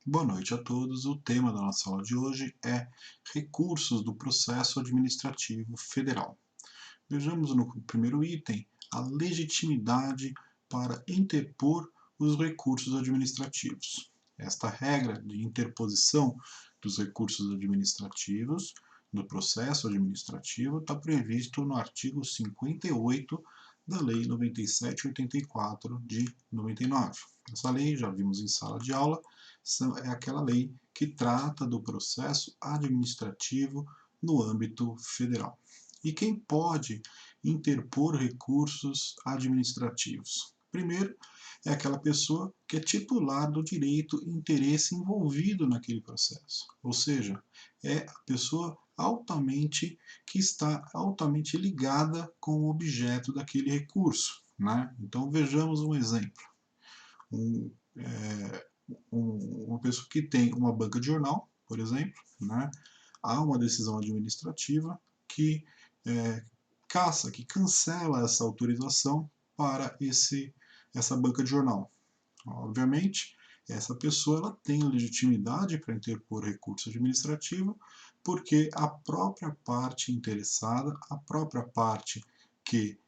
Boa noite a todos. O tema da nossa aula de hoje é recursos do processo administrativo federal. Vejamos no primeiro item a legitimidade para interpor os recursos administrativos. Esta regra de interposição dos recursos administrativos no processo administrativo está previsto no artigo 58 da Lei 97/84 de 99. Essa lei, já vimos em sala de aula, é aquela lei que trata do processo administrativo no âmbito federal. E quem pode interpor recursos administrativos? Primeiro, é aquela pessoa que é titular do direito e interesse envolvido naquele processo. Ou seja, é a pessoa que está altamente ligada com o objeto daquele recurso. Né? Então vejamos um exemplo. Um, é, uma pessoa que tem uma banca de jornal, por exemplo, né? Há uma decisão administrativa que que cancela essa autorização para essa banca de jornal. Obviamente, essa pessoa ela tem legitimidade para interpor recurso administrativo, porque a própria parte interessada, a própria parte que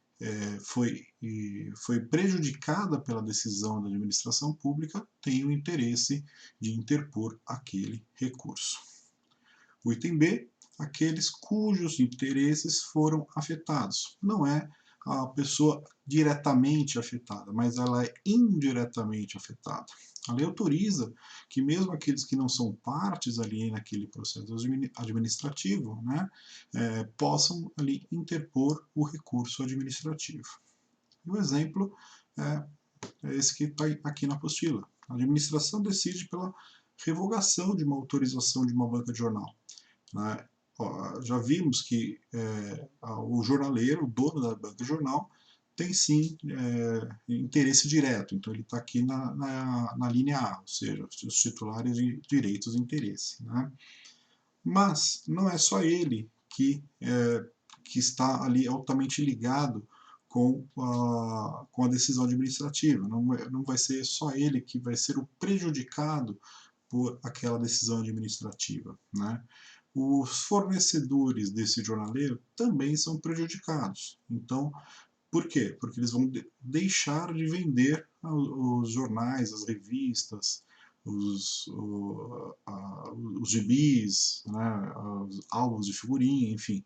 foi prejudicada pela decisão da administração pública, tem o interesse de interpor aquele recurso. O item B, aqueles cujos interesses foram afetados. Não é a pessoa diretamente afetada, mas ela é indiretamente afetada. A lei autoriza que mesmo aqueles que não são partes ali naquele processo administrativo, né, possam ali interpor o recurso administrativo. E o exemplo é esse que está aqui na apostila. A administração decide pela revogação de uma autorização de uma banca de jornal. Né? Já vimos que o jornaleiro, o dono da banca de jornal, tem sim interesse direto, então ele está aqui na linha A, ou seja, os titulares de direitos e interesse. Né? Mas não é só ele que está ali altamente ligado com a decisão administrativa, não vai ser só ele que vai ser o prejudicado por aquela decisão administrativa. Né? Os fornecedores desse jornaleiro também são prejudicados. Então, por quê? Porque eles vão deixar de vender os jornais, as revistas, os gibis, né, os álbuns de figurinha, enfim,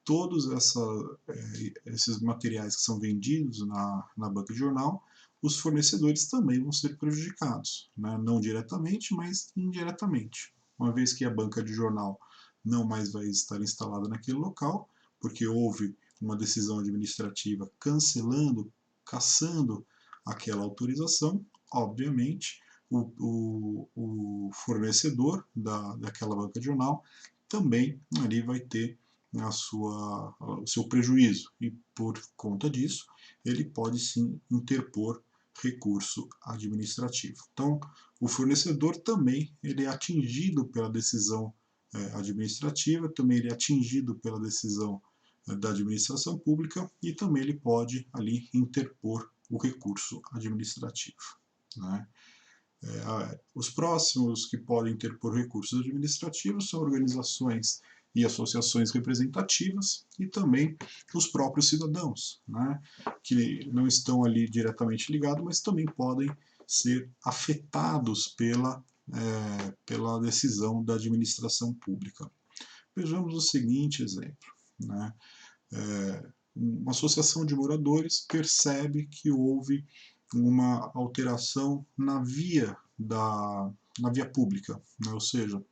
todos esses materiais que são vendidos na banca de jornal, os fornecedores também vão ser prejudicados, né? Não diretamente, mas indiretamente. Uma vez que a banca de jornal não mais vai estar instalada naquele local, porque houve uma decisão administrativa cancelando, cassando aquela autorização, obviamente, o fornecedor daquela banca de jornal também ali vai ter o seu prejuízo e, por conta disso, ele pode sim interpor recurso administrativo. Então, o fornecedor também ele é atingido pela decisão administrativa, também ele é atingido pela decisão da administração pública e também ele pode ali interpor o recurso administrativo. Né? Os próximos que podem interpor recursos administrativos são organizações e associações representativas e também os próprios cidadãos, né, que não estão ali diretamente ligados, mas também podem ser afetados pela decisão da administração pública. Vejamos o seguinte exemplo. Né, uma associação de moradores percebe que houve uma alteração na via pública, né? Ou seja,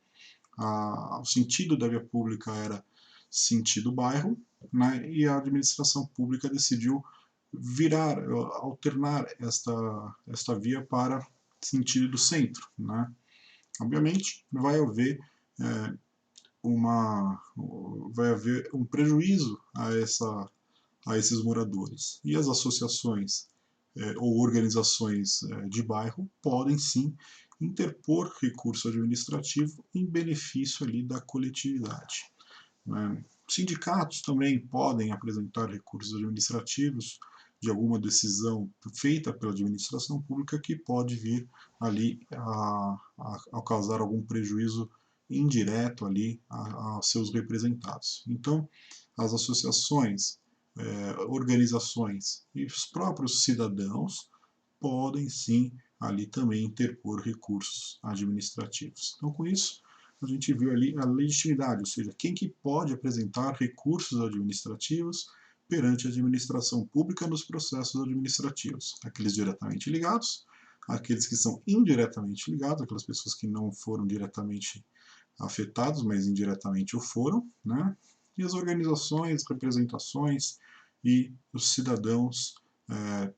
o sentido da via pública era sentido bairro, né? E a administração pública decidiu alternar esta via para sentido do centro. Né? Obviamente, é, vai haver um prejuízo a esses moradores. E as associações ou organizações de bairro podem sim interpor recurso administrativo em benefício ali da coletividade. Né? Sindicatos também podem apresentar recursos administrativos de alguma decisão feita pela administração pública que pode vir ali a causar algum prejuízo indireto ali aos seus representados. Então, as associações, organizações e os próprios cidadãos podem sim ali também interpor recursos administrativos. Então, com isso, a gente viu ali a legitimidade, ou seja, quem que pode apresentar recursos administrativos perante a administração pública nos processos administrativos. Aqueles diretamente ligados, aqueles que são indiretamente ligados, aquelas pessoas que não foram diretamente afetados, mas indiretamente o foram, né? E as organizações, representações e os cidadãos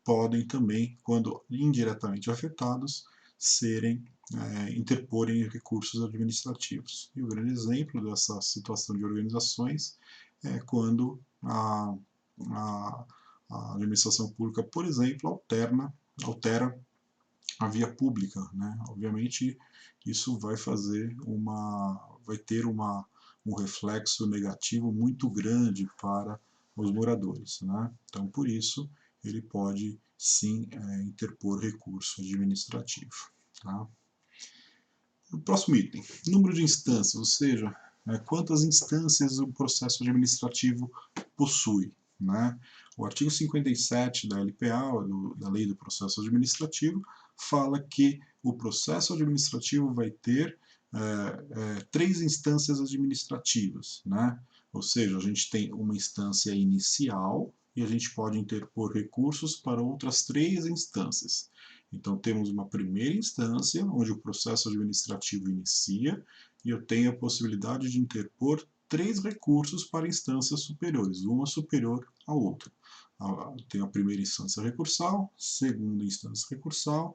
podem também, quando indiretamente afetados, interporem recursos administrativos. E o grande exemplo dessa situação de organizações é quando a administração pública, por exemplo, altera a via pública, né? Obviamente isso vai ter um reflexo negativo muito grande para os moradores, né? Então por isso ele pode sim interpor recurso administrativo. Tá? O próximo item, número de instâncias, ou seja, quantas instâncias o processo administrativo possui. Né? O artigo 57 da LPA, da Lei do Processo Administrativo, fala que o processo administrativo vai ter 3 instâncias administrativas. Né? Ou seja, a gente tem uma instância inicial e a gente pode interpor recursos para outras 3 instâncias. Então, temos uma primeira instância, onde o processo administrativo inicia, e eu tenho a possibilidade de interpor 3 recursos para instâncias superiores, uma superior à outra. Tenho a primeira instância recursal, segunda instância recursal,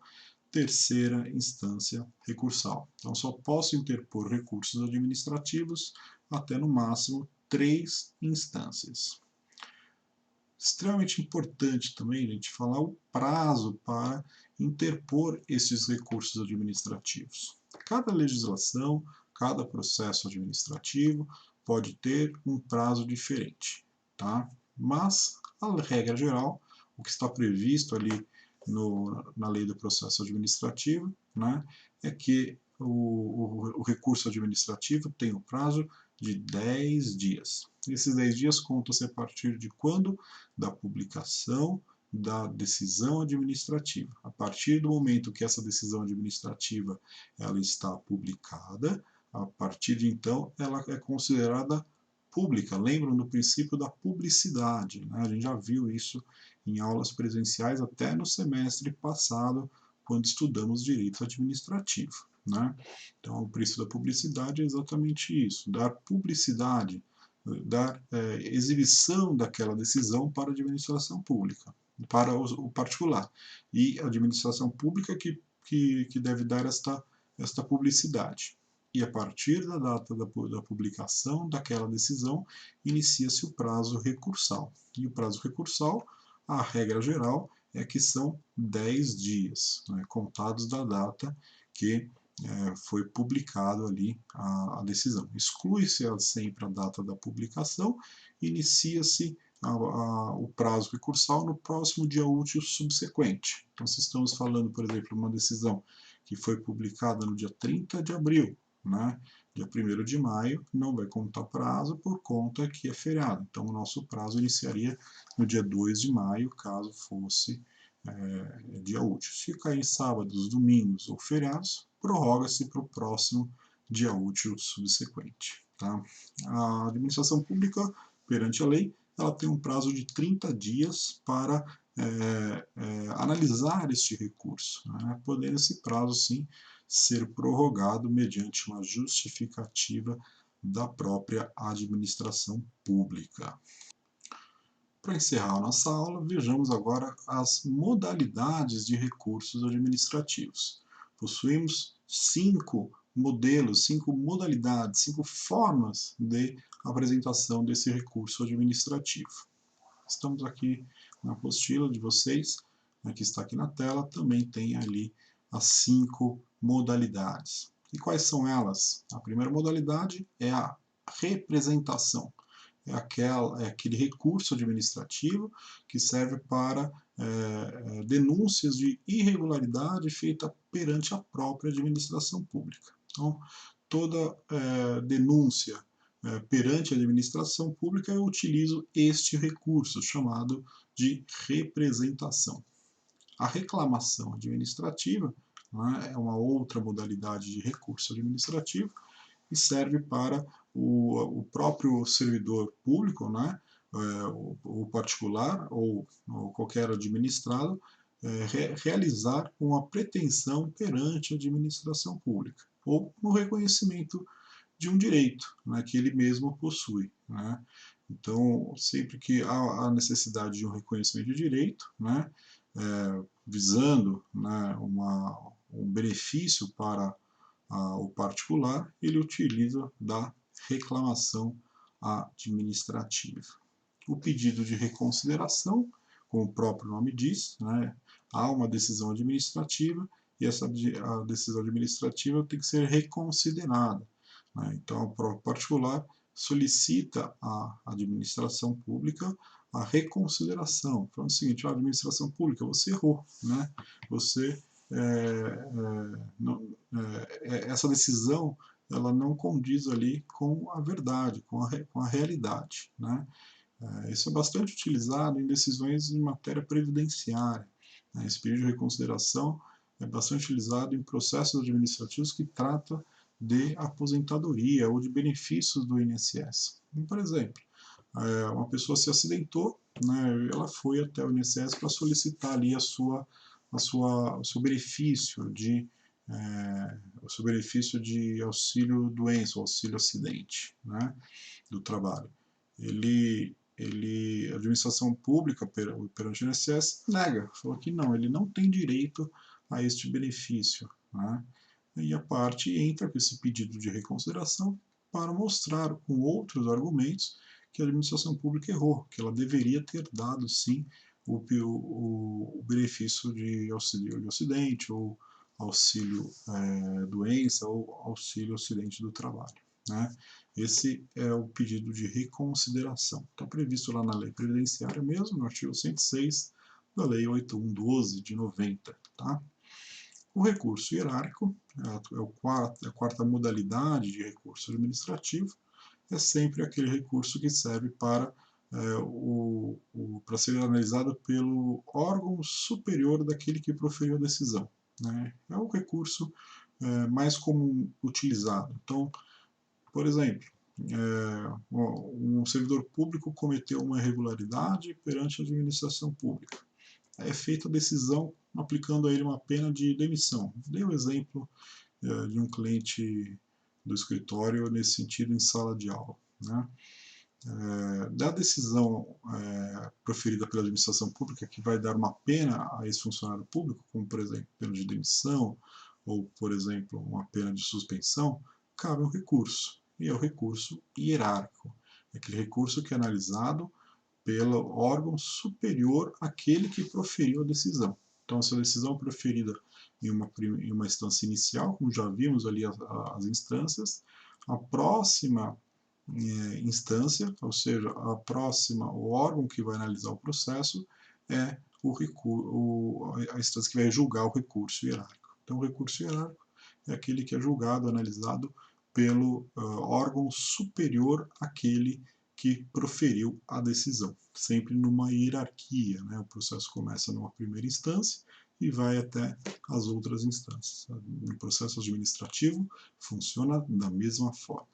terceira instância recursal. Então, só posso interpor recursos administrativos até, no máximo, 3 instâncias. Extremamente importante também, gente, falar o prazo para interpor esses recursos administrativos. Cada legislação, cada processo administrativo pode ter um prazo diferente, tá? Mas, a regra geral, o que está previsto ali na lei do processo administrativo, né, é que o recurso administrativo tem o prazo de 10 dias. Esses 10 dias contam-se a partir de quando? Da publicação da decisão administrativa. A partir do momento que essa decisão administrativa ela está publicada, a partir de então ela é considerada pública. Lembram do princípio da publicidade, né? A gente já viu isso em aulas presenciais até no semestre passado, quando estudamos direito administrativo. Né? Então, o princípio da publicidade é exatamente isso, dar publicidade, dar exibição daquela decisão para a administração pública, para o particular. E a administração pública que deve dar esta publicidade. E a partir da data da publicação daquela decisão, inicia-se o prazo recursal. E o prazo recursal, a regra geral, é que são 10 dias, né, contados da data que foi publicado ali a decisão. Exclui-se sempre a data da publicação, inicia-se o prazo recursal no próximo dia útil subsequente. Então, se estamos falando, por exemplo, uma decisão que foi publicada no dia 30 de abril, né? Dia 1º de maio, não vai contar prazo por conta que é feriado. Então, o nosso prazo iniciaria no dia 2 de maio, caso fosse dia útil. Se cair em sábados, domingos ou feriados, prorroga-se para o próximo dia útil subsequente. Tá? A administração pública, perante a lei, ela tem um prazo de 30 dias para analisar este recurso, né? Podendo esse prazo, sim, ser prorrogado mediante uma justificativa da própria administração pública. Para encerrar a nossa aula, vejamos agora as modalidades de recursos administrativos. Possuímos 5 modelos, 5 modalidades, 5 formas de apresentação desse recurso administrativo. Estamos aqui na apostila de vocês, que está aqui na tela, também tem ali as 5 modalidades. E quais são elas? A primeira modalidade é a representação. é aquele recurso administrativo que serve para denúncias de irregularidade feita perante a própria administração pública. Então, toda denúncia perante a administração pública, eu utilizo este recurso chamado de representação. A reclamação administrativa, né, é uma outra modalidade de recurso administrativo e serve para o próprio servidor público, né, o particular ou qualquer administrado, realizar uma pretensão perante a administração pública ou no reconhecimento de um direito, né, que ele mesmo possui, né. Então, sempre que há a necessidade de um reconhecimento de direito, né, visando, né, um benefício para o particular, ele utiliza da reclamação administrativa. O pedido de reconsideração, como o próprio nome diz, né, há uma decisão administrativa e a decisão administrativa tem que ser reconsiderada. Né? Então, o próprio particular solicita à administração pública a reconsideração, falando o seguinte: a administração pública, você errou, né? Você essa decisão ela não condiz ali com a verdade, com a realidade, né? Isso é bastante utilizado em decisões em matéria previdenciária. Né? Esse pedido de reconsideração é bastante utilizado em processos administrativos que tratam de aposentadoria ou de benefícios do INSS. Por exemplo, uma pessoa se acidentou, né, ela foi até o INSS para solicitar ali o seu benefício de auxílio doença, auxílio acidente, né, do trabalho. A administração pública perante o INSS nega, falou que não, ele não tem direito a este benefício, né? E a parte entra com esse pedido de reconsideração para mostrar com outros argumentos que a administração pública errou, que ela deveria ter dado sim o benefício de auxílio de acidente, ou auxílio doença, ou auxílio acidente do trabalho, né? Esse é o pedido de reconsideração. Está previsto lá na Lei Previdenciária mesmo, no artigo 106 da Lei 8112 de 90. Tá? O recurso hierárquico é a quarta modalidade de recurso administrativo, é sempre aquele recurso que serve para para ser analisado pelo órgão superior daquele que proferiu a decisão. Né? É o recurso mais comum utilizado. Então, por exemplo, um servidor público cometeu uma irregularidade perante a administração pública. É feita a decisão aplicando a ele uma pena de demissão. Dei o exemplo de um cliente do escritório nesse sentido em sala de aula. Né? Da decisão proferida pela administração pública que vai dar uma pena a esse funcionário público, como por exemplo pena de demissão ou por exemplo uma pena de suspensão, cabe um recurso, e é o recurso hierárquico, é aquele recurso que é analisado pelo órgão superior àquele que proferiu a decisão. Então, se a decisão proferida em uma instância inicial, como já vimos ali as instâncias, a próxima instância, ou seja, o órgão que vai analisar o processo é a instância que vai julgar o recurso hierárquico. Então, o recurso hierárquico é aquele que é julgado, analisado pelo órgão superior àquele que proferiu a decisão, sempre numa hierarquia, né? O processo começa numa primeira instância e vai até as outras instâncias. No processo administrativo funciona da mesma forma.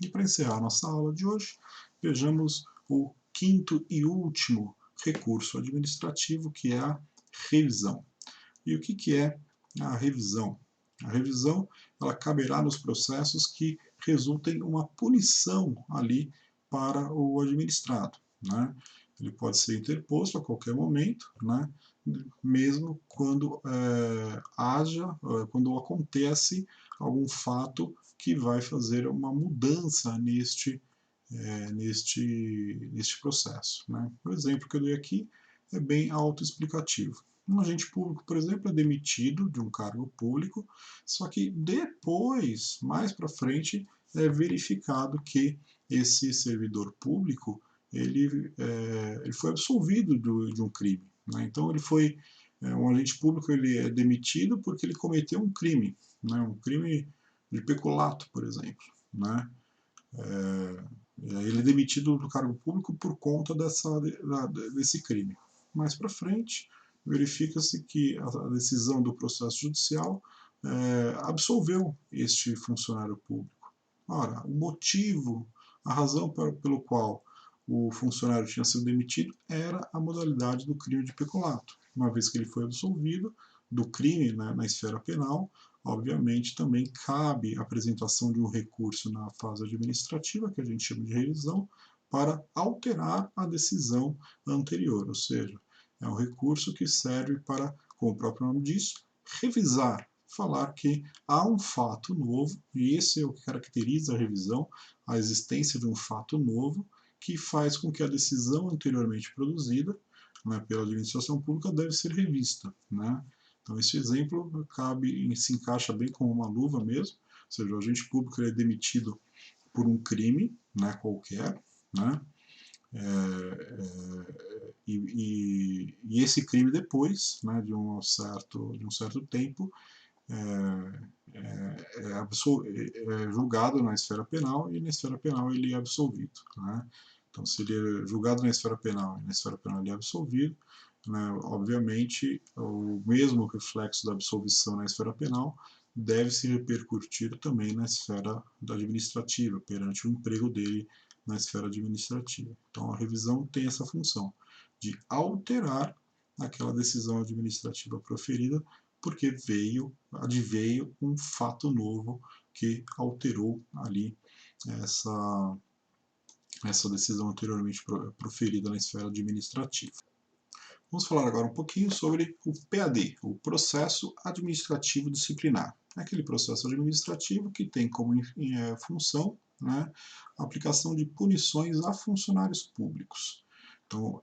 E para encerrar nossa aula de hoje, vejamos o quinto e último recurso administrativo, que é a revisão. E o que é a revisão? A revisão ela caberá nos processos que resultem uma punição ali para o administrado. Né? Ele pode ser interposto a qualquer momento, né? Mesmo quando quando acontece algum fato que vai fazer uma mudança neste processo. Né? O exemplo que eu dei aqui é bem autoexplicativo. Um agente público, por exemplo, é demitido de um cargo público, só que depois, mais para frente, é verificado que esse servidor público ele foi absolvido de um crime, né? Então ele foi um agente público, ele é demitido porque ele cometeu um crime, né? Um crime de peculato, por exemplo, né? Ele é demitido do cargo público por conta desse crime. Mais para frente, verifica-se que a decisão do processo judicial absolveu este funcionário público. Ora, o motivo, a razão pelo qual o funcionário tinha sido demitido era a modalidade do crime de peculato. Uma vez que ele foi absolvido do crime, né, na esfera penal, obviamente também cabe a apresentação de um recurso na fase administrativa, que a gente chama de revisão, para alterar a decisão anterior, ou seja, é um recurso que serve para, como o próprio nome diz, revisar, falar que há um fato novo, e esse é o que caracteriza a revisão, a existência de um fato novo, que faz com que a decisão anteriormente produzida, né, pela administração pública deve ser revista, né? Então, esse exemplo se encaixa bem como uma luva mesmo, ou seja, o agente público é demitido por um crime, né, qualquer, né, e esse crime depois, né, de um certo tempo, é julgado na esfera penal e na esfera penal ele é absolvido, né? Então, se ele é julgado na esfera penal e na esfera penal ele é absolvido, né, obviamente, o mesmo reflexo da absolvição na esfera penal deve se repercutir também na esfera administrativa, perante o emprego dele na esfera administrativa. Então, a revisão tem essa função de alterar aquela decisão administrativa proferida, porque adveio um fato novo que alterou ali essa, essa decisão anteriormente proferida na esfera administrativa. Vamos falar agora um pouquinho sobre o PAD, o Processo Administrativo Disciplinar. É aquele processo administrativo que tem como função, né, a aplicação de punições a funcionários públicos. Então,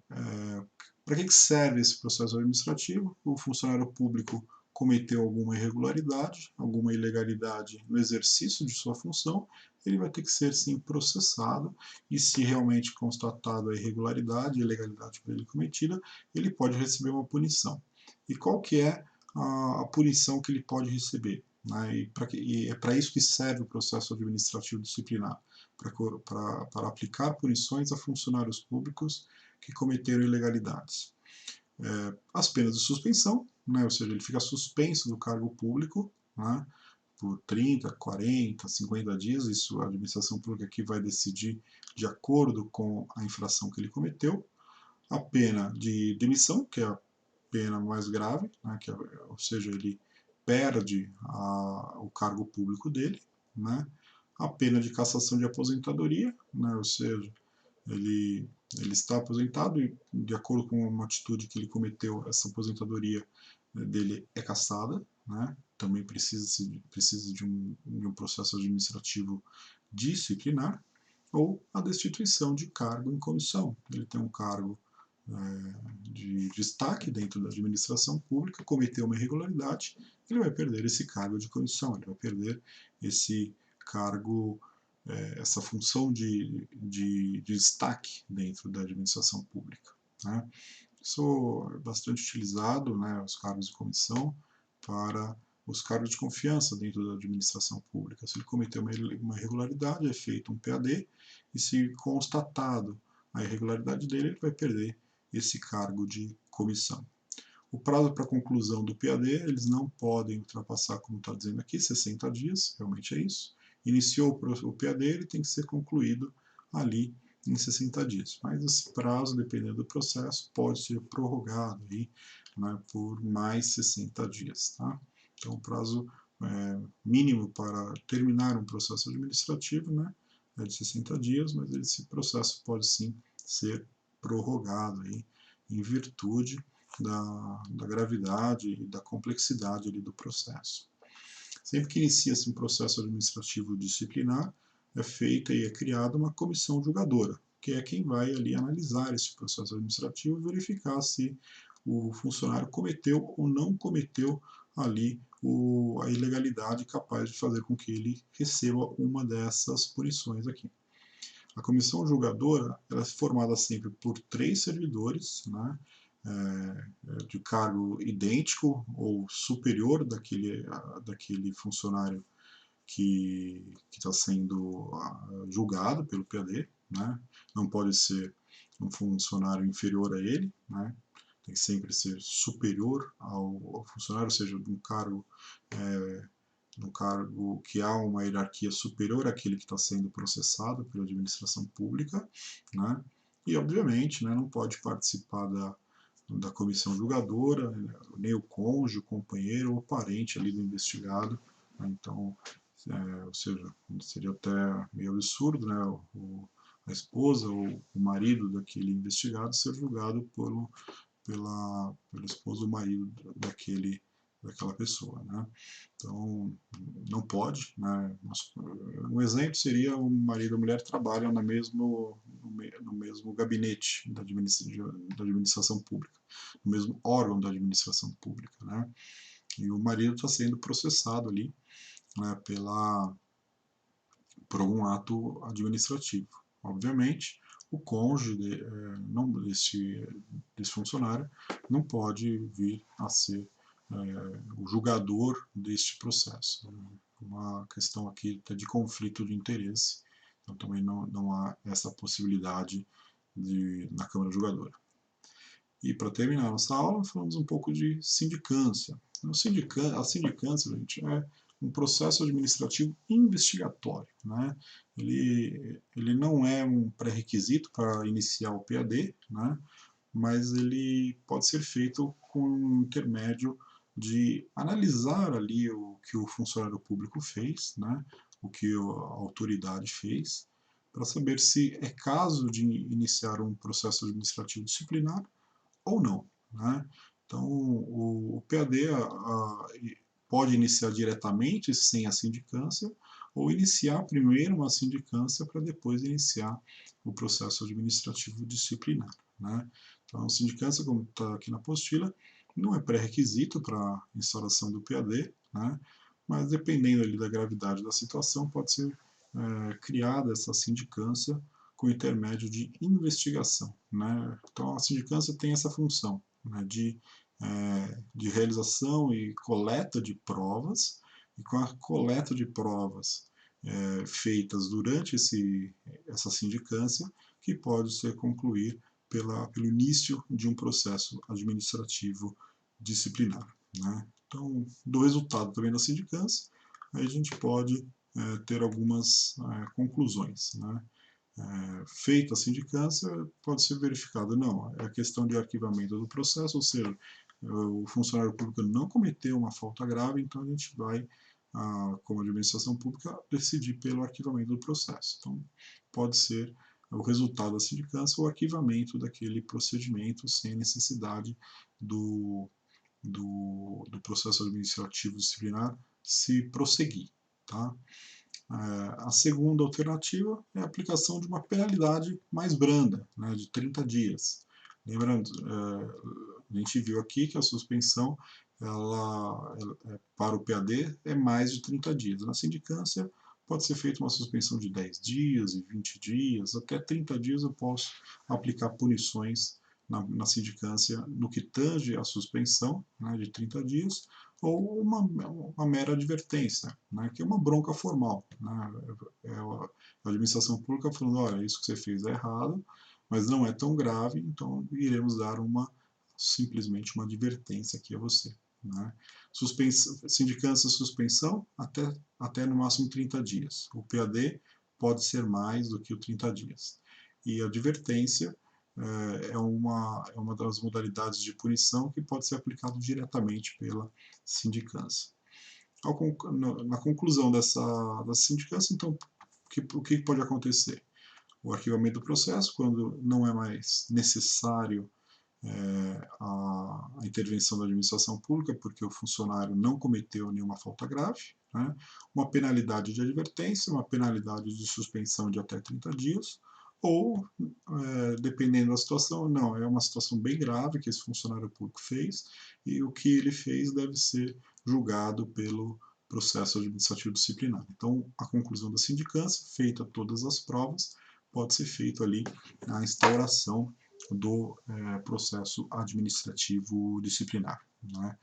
para que serve esse processo administrativo? O funcionário público cometeu alguma irregularidade, alguma ilegalidade no exercício de sua função, ele vai ter que ser sim processado e, se realmente constatado a irregularidade e ilegalidade por ele cometida, ele pode receber uma punição. E qual que é a punição que ele pode receber? Né? E é para isso que serve o processo administrativo disciplinar, para aplicar punições a funcionários públicos que cometeram ilegalidades. As penas de suspensão, né? Ou seja, ele fica suspenso do cargo público, né? Por 30, 40, 50 dias, isso a administração pública aqui vai decidir de acordo com a infração que ele cometeu. A pena de demissão, que é a pena mais grave, né, ou seja, ele perde o cargo público dele, né, a pena de cassação de aposentadoria, né, ou seja, ele, ele está aposentado e, de acordo com uma atitude que ele cometeu, essa aposentadoria dele é cassada, né, também precisa de um processo administrativo disciplinar, ou a destituição de cargo em comissão. Ele tem um cargo de destaque dentro da administração pública, cometeu uma irregularidade, ele vai perder esse cargo de comissão, ele vai perder esse cargo, essa função de destaque dentro da administração pública, né? Isso é bastante utilizado, né, os cargos de comissão, para os cargos de confiança dentro da administração pública. Se ele cometeu uma irregularidade, é feito um PAD, e se constatado a irregularidade dele, ele vai perder esse cargo de comissão. O prazo para conclusão do PAD, eles não podem ultrapassar, como está dizendo aqui, 60 dias, realmente é isso. Iniciou o PAD, ele tem que ser concluído ali em 60 dias. Mas esse prazo, dependendo do processo, pode ser prorrogado aí, né, por mais 60 dias. Tá? Então, o prazo mínimo para terminar um processo administrativo, né, é de 60 dias, mas esse processo pode sim ser prorrogado aí, em virtude da gravidade e da complexidade ali do processo. Sempre que inicia-se um processo administrativo disciplinar, é feita e é criada uma comissão julgadora, que é quem vai ali analisar esse processo administrativo e verificar se o funcionário cometeu ou não cometeu ali a ilegalidade capaz de fazer com que ele receba uma dessas punições aqui. A comissão julgadora ela é formada sempre por 3 servidores, né, de cargo idêntico ou superior daquele funcionário que está sendo julgado pelo PAD, né? Não pode ser um funcionário inferior a ele, né? Tem que sempre ser superior ao funcionário, ou seja, num cargo que há uma hierarquia superior àquele que está sendo processado pela administração pública, né? E, obviamente, né, não pode participar da comissão julgadora, nem o cônjuge, o companheiro ou parente ali do investigado, né? Então, ou seja, seria até meio absurdo, né, a esposa ou o marido daquele investigado ser julgado pela esposa ou marido daquela pessoa, né? Então, não pode, né? Um exemplo seria o marido e a mulher trabalham no mesmo gabinete da administração pública, no mesmo órgão da administração pública, né? E o marido está sendo processado ali, né, por algum ato administrativo. Obviamente, o cônjuge não, desse funcionário não pode vir a ser o julgador deste processo. Uma questão aqui de conflito de interesse, então também não há essa possibilidade na Câmara Julgadora. E para terminar nossa aula, falamos um pouco de sindicância. A sindicância, gente, é um processo administrativo investigatório, né? Ele não é um pré-requisito para iniciar o PAD, né? Mas ele pode ser feito com um intermédio de analisar ali o que o funcionário público fez, né? O que a autoridade fez, para saber se é caso de iniciar um processo administrativo disciplinar ou não, né? Então, o PAD pode iniciar diretamente sem a sindicância ou iniciar primeiro uma sindicância para depois iniciar o processo administrativo disciplinar, né? Então, a sindicância, como está aqui na apostila, não é pré-requisito para a instauração do PAD, né? Mas dependendo ali da gravidade da situação, pode ser criada essa sindicância com intermédio de investigação, né? Então, a sindicância tem essa função, né, de realização e coleta de provas, e com a coleta de provas feitas durante essa sindicância, que pode ser concluir pelo início de um processo administrativo disciplinar, né? Então, do resultado também da sindicância, aí a gente pode ter algumas conclusões, né? Feita a sindicância, pode ser verificado, não, é questão de arquivamento do processo, ou seja, o funcionário público não cometeu uma falta grave, então a gente vai, como administração pública, decidir pelo arquivamento do processo. Então, pode ser o resultado da sindicância o arquivamento daquele procedimento sem necessidade do processo administrativo disciplinar se prosseguir, tá? A segunda alternativa é a aplicação de uma penalidade mais branda, né, de 30 dias. Lembrando, a gente viu aqui que a suspensão para o PAD é mais de 30 dias. Na sindicância, pode ser feita uma suspensão de 10 dias e 20 dias, até 30 dias eu posso aplicar punições na sindicância no que tange a suspensão, né, de 30 dias, ou uma mera advertência, né, que é uma bronca formal, né, a administração pública falando, olha, isso que você fez é errado, mas não é tão grave, então iremos dar simplesmente uma advertência aqui a você, né. Sindicância suspensão até no máximo 30 dias. O PAD pode ser mais do que o 30 dias. E a advertência é uma das modalidades de punição que pode ser aplicado diretamente pela sindicância. Na conclusão da sindicância, então, o que pode acontecer? O arquivamento do processo, quando não é mais necessário a intervenção da administração pública, porque o funcionário não cometeu nenhuma falta grave, né? Uma penalidade de advertência, uma penalidade de suspensão de até 30 dias, ou, dependendo da situação, não, é uma situação bem grave que esse funcionário público fez, e o que ele fez deve ser julgado pelo processo administrativo disciplinar. Então, a conclusão da sindicância, feita todas as provas, pode ser feito ali a instauração do processo administrativo disciplinar, né?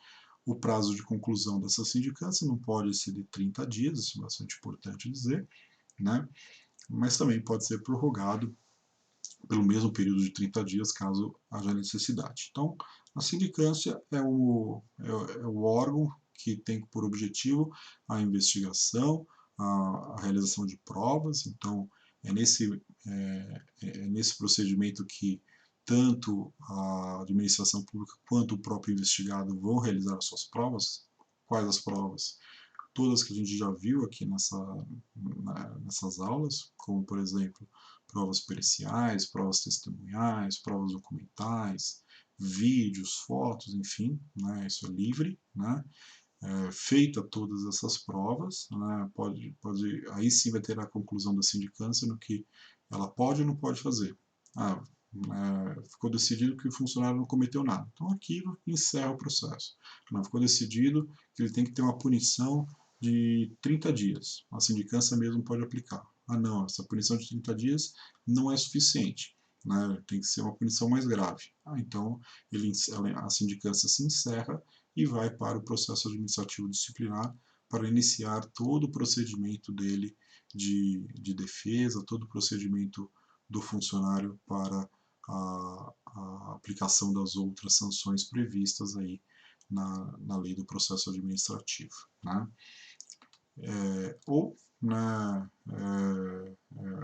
O prazo de conclusão dessa sindicância não pode exceder 30 dias, isso é bastante importante dizer, né? Mas também pode ser prorrogado pelo mesmo período de 30 dias, caso haja necessidade. Então, a sindicância é o órgão que tem por objetivo a investigação, a realização de provas. Então, é nesse procedimento que tanto a administração pública quanto o próprio investigado vão realizar as suas provas. Quais as provas? Todas que a gente já viu aqui nessas aulas, como, por exemplo, provas periciais, provas testemunhais, provas documentais, vídeos, fotos, enfim, né, isso é livre, né? Feita todas essas provas, né, aí sim vai ter a conclusão da sindicância no que ela pode ou não pode fazer. Ficou decidido que o funcionário não cometeu nada. Então aquilo encerra o processo. Não, ficou decidido que ele tem que ter uma punição de 30 dias. A sindicância mesmo pode aplicar. Não, essa punição de 30 dias não é suficiente. Né? Tem que ser uma punição mais grave. Então a sindicância se encerra e vai para o processo administrativo disciplinar para iniciar todo o procedimento dele de defesa, todo o procedimento do funcionário para a aplicação das outras sanções previstas aí na lei do processo administrativo. Né? Ou, né,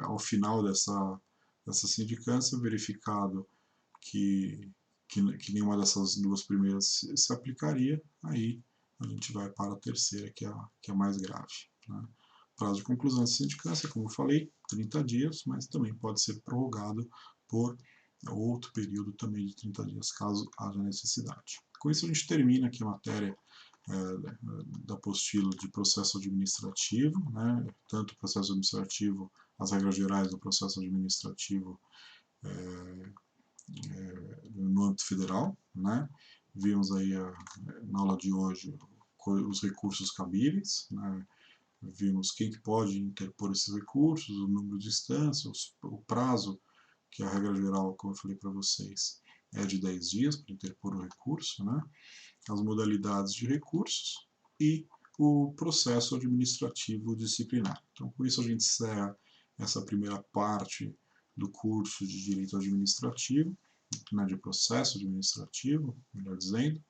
ao final dessa sindicância, verificado que nenhuma dessas duas primeiras se aplicaria, aí a gente vai para a terceira, que é a mais grave. Né? Prazo de conclusão da sindicância, como eu falei, 30 dias, mas também pode ser prorrogado por outro período também de 30 dias, caso haja necessidade. Com isso a gente termina aqui a matéria da apostila de processo administrativo, né? Tanto o processo administrativo, as regras gerais do processo administrativo no âmbito federal, né? Vimos aí na aula de hoje os recursos cabíveis, né? Vimos quem que pode interpor esses recursos, o número de instâncias, o prazo, que a regra geral, como eu falei para vocês, é de 10 dias para interpor o recurso, né? As modalidades de recursos e o processo administrativo disciplinar. Então, com isso a gente encerra essa primeira parte do curso de Direito Administrativo, né, de processo administrativo, melhor dizendo,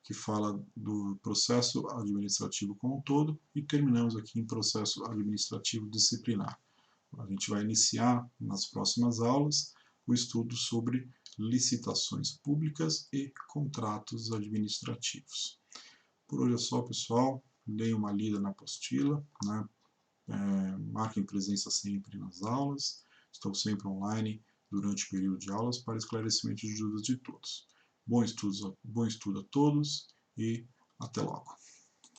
que fala do processo administrativo como um todo, e terminamos aqui em processo administrativo disciplinar. A gente vai iniciar nas próximas aulas o estudo sobre licitações públicas e contratos administrativos. Por hoje é só, pessoal. Deem uma lida na apostila, né? Marquem presença sempre nas aulas. Estou sempre online durante o período de aulas para esclarecimento de dúvidas de todos. Bom estudo a todos e até logo.